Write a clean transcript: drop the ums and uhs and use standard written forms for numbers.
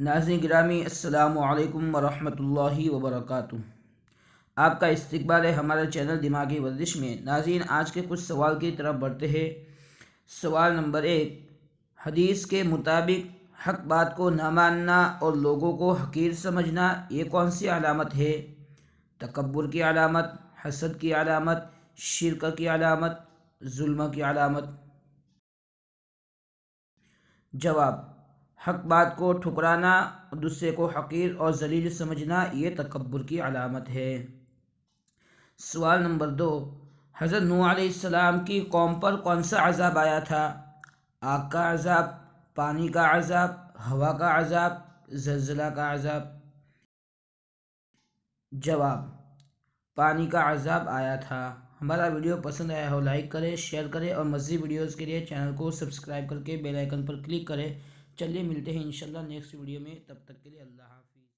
ناظرین گرامی، السلام علیکم ورحمۃ اللہ وبرکاتہ۔ آپ کا استقبال ہے ہمارے چینل دماغی ورزش میں۔ ناظرین، آج کے کچھ سوال کی طرف بڑھتے ہیں۔ سوال نمبر 1، حدیث کے مطابق حق بات کو نہ ماننا اور لوگوں کو حقیر سمجھنا یہ کون سی علامت ہے؟ تکبر کی علامت، حسد کی علامت، شرک کی علامت، ظلم کی علامت؟ جواب: حق بات کو ٹھکرانا اور دوسرے کو حقیر اور ذلیل سمجھنا یہ تکبر کی علامت ہے۔ سوال نمبر 2، حضرت نوح علیہ السلام کی قوم پر کون سا عذاب آیا تھا؟ آگ کا عذاب، پانی کا عذاب، ہوا کا عذاب، زلزلہ کا عذاب؟ جواب: پانی کا عذاب آیا تھا۔ ہمارا ویڈیو پسند آیا ہو لائک کریں، شیئر کریں اور مزید ویڈیوز کے لیے چینل کو سبسکرائب کر کے بیل آئیکن پر کلک کریں۔ چلیے ملتے ہیں انشاءاللہ نیکسٹ ویڈیو میں، تب تک کے لیے اللہ حافظ۔